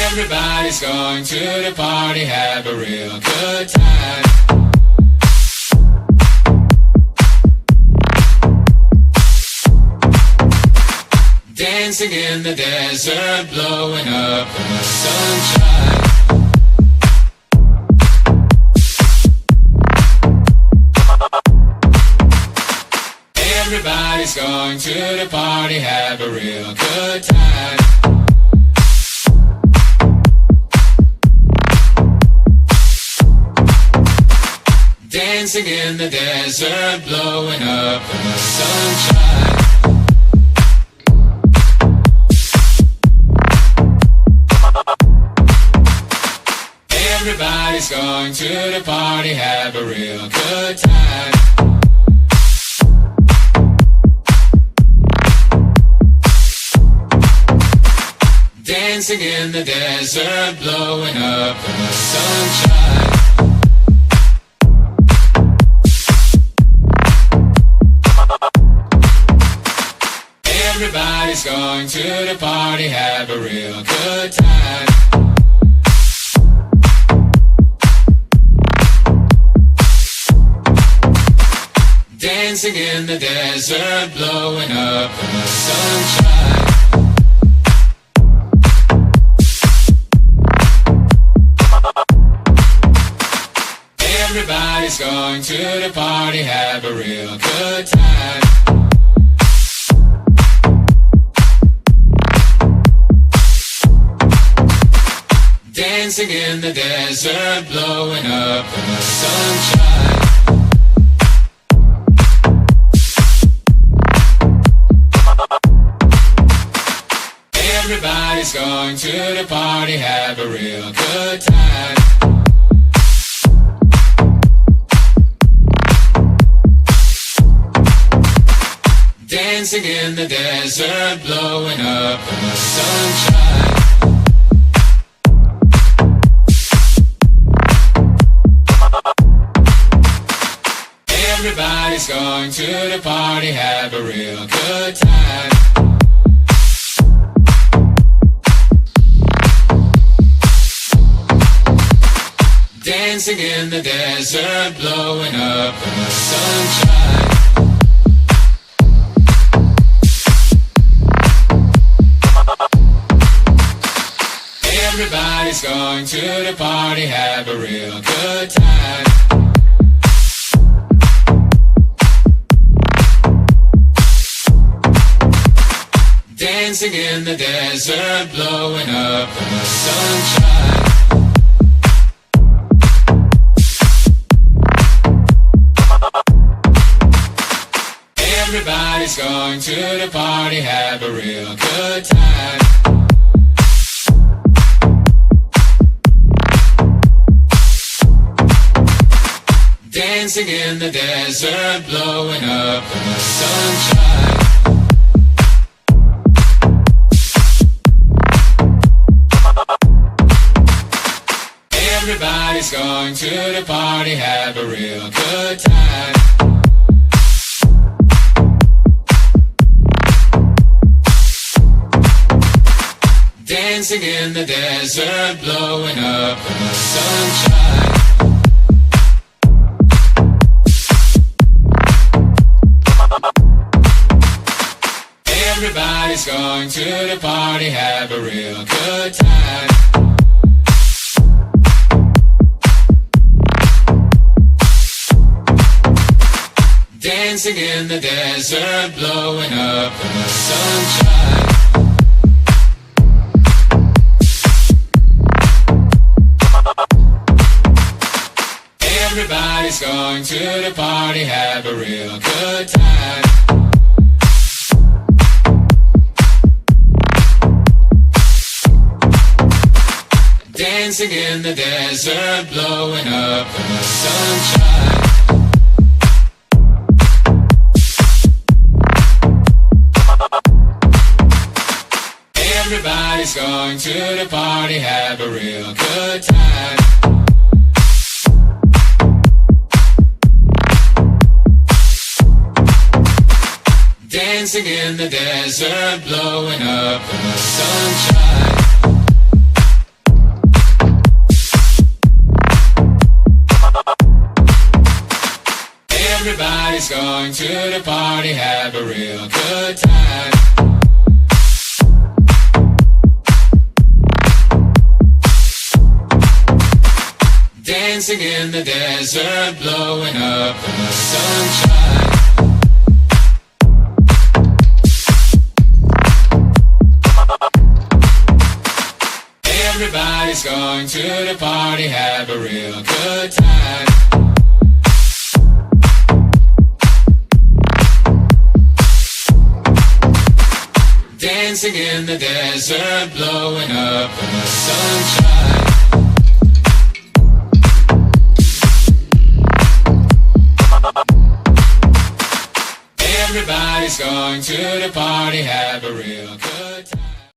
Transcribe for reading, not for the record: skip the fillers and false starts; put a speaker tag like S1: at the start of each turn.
S1: Everybody's going to the party, have a real good time. Dancing in the desert, blowing up in the sunshine. Everybody's going to the party, have a real good time. Dancing in the desert, blowing up in the sunshine. Everybody's going to the party, have a real good time. Dancing in the desert, blowing up in the sunshine. Everybody's going to the party, have a real good time. Dancing in the desert, blowing up in the sunshine. Everybody's going to the party, have a real good time. Dancing in the desert, blowing up in the sunshine. Everybody's going to the party, have a real good time. Dancing in the desert, blowing up in the sunshine. Everybody's going to the party, have a real good time. Dancing in the desert, blowing up in the sunshine. Everybody's going to the party, have a real good time. Dancing in the desert, blowing up in the sunshine. Everybody's going to the party, have a real good time. Dancing in the desert, blowing up in the sunshine. Everybody's going to the party, have a real good time. Dancing in the desert, blowing up in the sunshine. Everybody's going to the party, have a real good time. Dancing in the desert, blowing up in the sunshine. Everybody's going to the party, have a real good time. Dancing in the desert, blowing up in the sunshine. Everybody's going to the party, have a real good time. Dancing in the desert, blowing up in the sunshine. going to the party, have a real good time. Dancing in the desert, blowing up the sunshine. Everybody's going to the party, have a real good time. Dancing in the desert, blowing up the sunshine. Everybody's going to the party, have a real good